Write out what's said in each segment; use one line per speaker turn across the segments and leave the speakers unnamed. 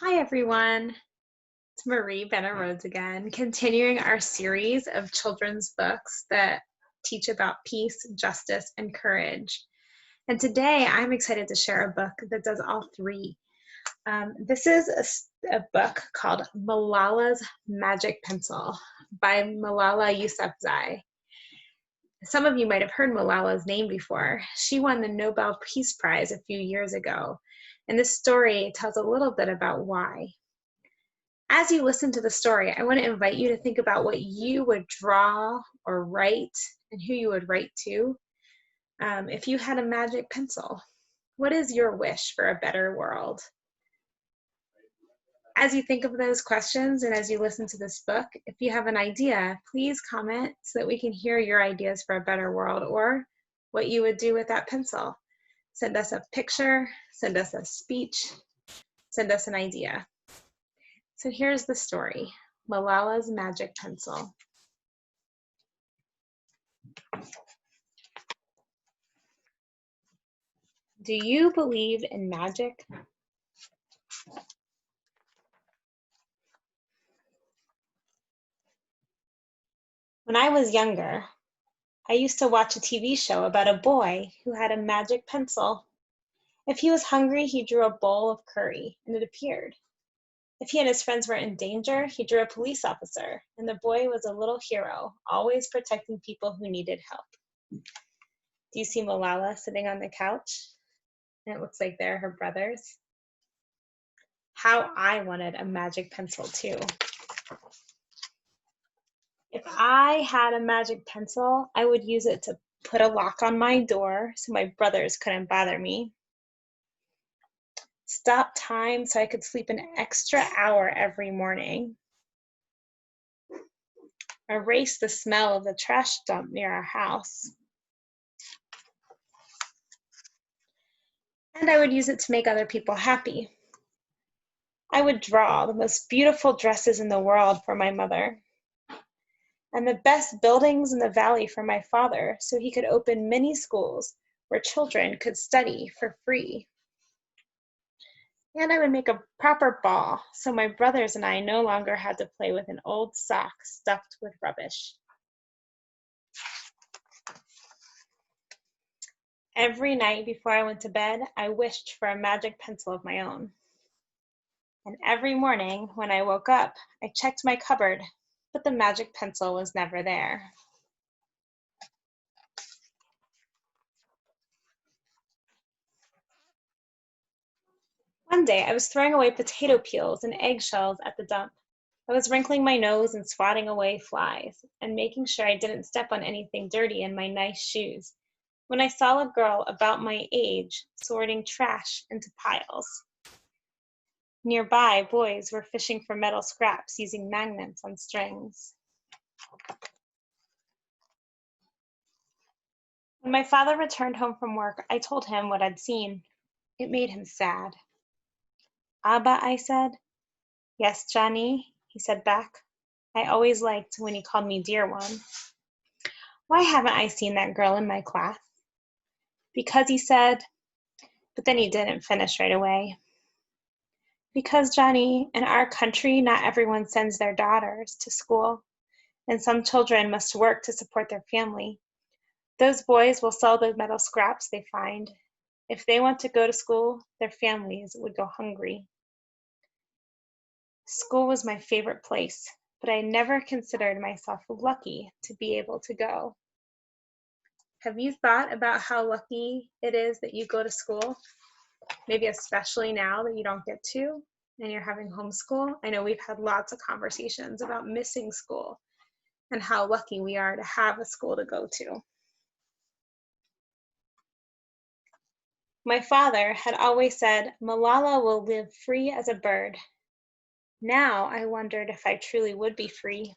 Hi, everyone. It's Marie Benner Rhoades again, continuing our series of children's books that teach about peace, justice, and courage. And today I'm excited to share a book that does all three. This is a book called Malala's Magic Pencil by Malala Yousafzai. Some of you might have heard Malala's name before. She won the Nobel Peace Prize a few years ago. And this story tells a little bit about why. As you listen to the story, I want to invite you to think about what you would draw or write and who you would write to if you had a magic pencil. What is your wish for a better world? As you think of those questions and as you listen to this book, if you have an idea, please comment so that we can hear your ideas for a better world or what you would do with that pencil. Send us a picture, send us a speech, send us an idea. So here's the story, Malala's Magic Pencil. Do you believe in magic? When I was younger, I used to watch a TV show about a boy who had a magic pencil. If he was hungry, he drew a bowl of curry and it appeared. If he and his friends were in danger, he drew a police officer, and the boy was a little hero, always protecting people who needed help. Do you see Malala sitting on the couch? And it looks like they're her brothers. How I wanted a magic pencil too. If I had a magic pencil, I would use it to put a lock on my door so my brothers couldn't bother me. Stop time so I could sleep an extra hour every morning. Erase the smell of the trash dump near our house. And I would use it to make other people happy. I would draw the most beautiful dresses in the world for my mother and the best buildings in the valley for my father so he could open many schools where children could study for free. And I would make a proper ball so my brothers and I no longer had to play with an old sock stuffed with rubbish. Every night before I went to bed, I wished for a magic pencil of my own. And every morning when I woke up, I checked my cupboard, but the magic pencil was never there. One day, I was throwing away potato peels and eggshells at the dump. I was wrinkling my nose and swatting away flies and making sure I didn't step on anything dirty in my nice shoes when I saw a girl about my age sorting trash into piles. Nearby, boys were fishing for metal scraps using magnets on strings. When my father returned home from work, I told him what I'd seen. It made him sad. Abba, I said. Yes, Johnny, he said back. I always liked when he called me dear one. Why haven't I seen that girl in my class? Because he said, but then he didn't finish right away. Because, Johnny, in our country, not everyone sends their daughters to school, and some children must work to support their family. Those boys will sell the metal scraps they find. If they want to go to school, their families would go hungry. School was my favorite place, but I never considered myself lucky to be able to go. Have you thought about how lucky it is that you go to school? Maybe especially now that you don't get to and you're having homeschool. I know we've had lots of conversations about missing school and how lucky we are to have a school to go to. My father had always said, Malala will live free as a bird. Now I wondered if I truly would be free.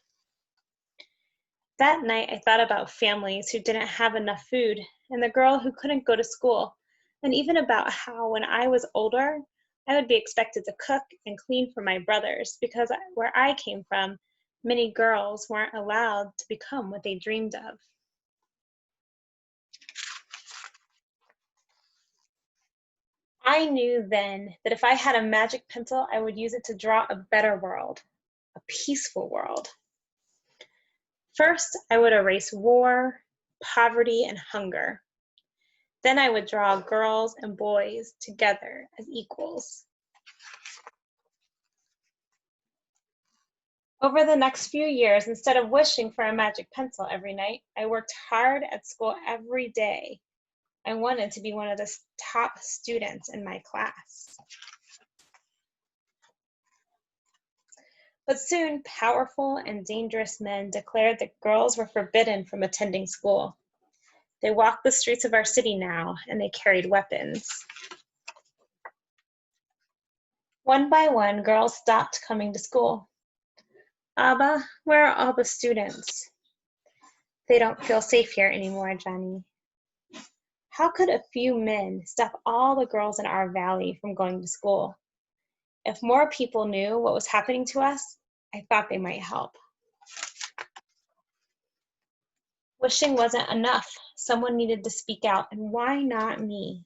That night I thought about families who didn't have enough food and the girl who couldn't go to school, and even about how when I was older, I would be expected to cook and clean for my brothers because where I came from, many girls weren't allowed to become what they dreamed of. I knew then that if I had a magic pencil, I would use it to draw a better world, a peaceful world. First, I would erase war, poverty, and hunger. Then I would draw girls and boys together as equals. Over the next few years, instead of wishing for a magic pencil every night, I worked hard at school every day. I wanted to be one of the top students in my class. But soon, powerful and dangerous men declared that girls were forbidden from attending school. They walked the streets of our city now, and they carried weapons. One by one, girls stopped coming to school. Abba, where are all the students? They don't feel safe here anymore, Johnny. How could a few men stop all the girls in our valley from going to school? If more people knew what was happening to us, I thought they might help. Wishing wasn't enough. Someone needed to speak out, and why not me?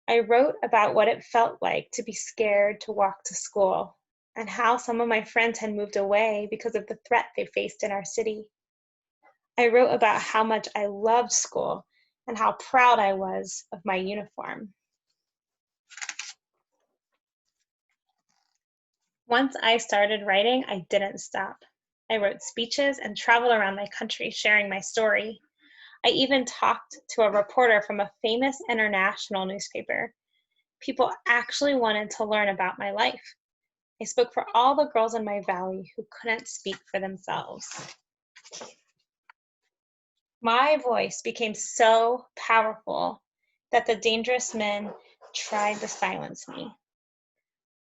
I wrote about what it felt like to be scared to walk to school, and how some of my friends had moved away because of the threat they faced in our city. I wrote about how much I loved school and how proud I was of my uniform. Once I started writing, I didn't stop. I wrote speeches and traveled around my country sharing my story. I even talked to a reporter from a famous international newspaper. People actually wanted to learn about my life. I spoke for all the girls in my valley who couldn't speak for themselves. My voice became so powerful that the dangerous men tried to silence me,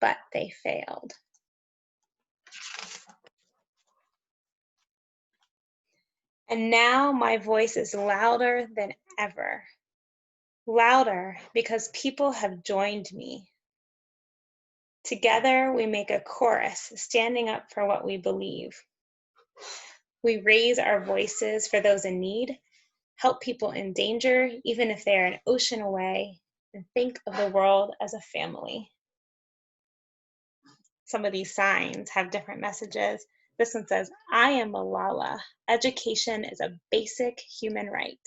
but they failed. And now my voice is louder than ever. Louder because people have joined me. Together we make a chorus standing up for what we believe. We raise our voices for those in need, help people in danger, even if they are an ocean away, and think of the world as a family. Some of these signs have different messages. This one says, I am Malala. Education is a basic human right.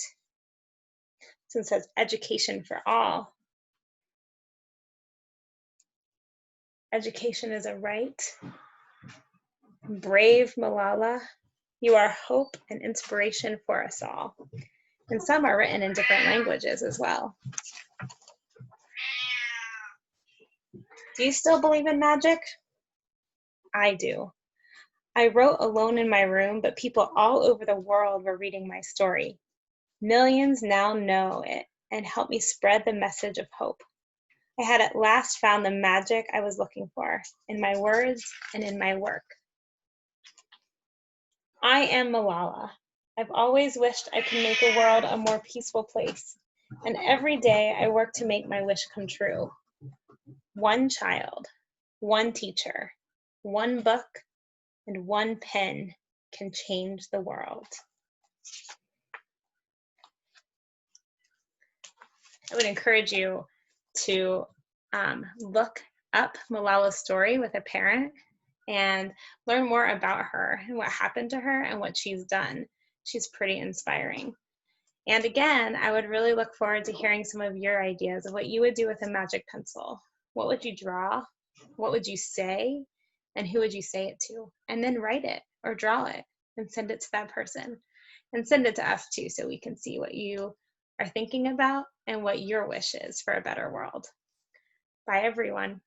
This one says, education for all. Education is a right. Brave Malala, you are hope and inspiration for us all. And some are written in different languages as well. Do you still believe in magic? I do. I wrote alone in my room, but people all over the world were reading my story. Millions now know it and help me spread the message of hope. I had at last found the magic I was looking for in my words and in my work. I am Malala. I've always wished I could make the world a more peaceful place, and every day I work to make my wish come true. One child, one teacher, one book, and one pen can change the world. I would encourage you to look up Malala's story with a parent and learn more about her and what happened to her and what she's done. She's pretty inspiring. And again, I would really look forward to hearing some of your ideas of what you would do with a magic pencil. What would you draw? What would you say? And who would you say it to? And then write it or draw it and send it to that person. And send it to us too, so we can see what you are thinking about and what your wish is for a better world. Bye, everyone.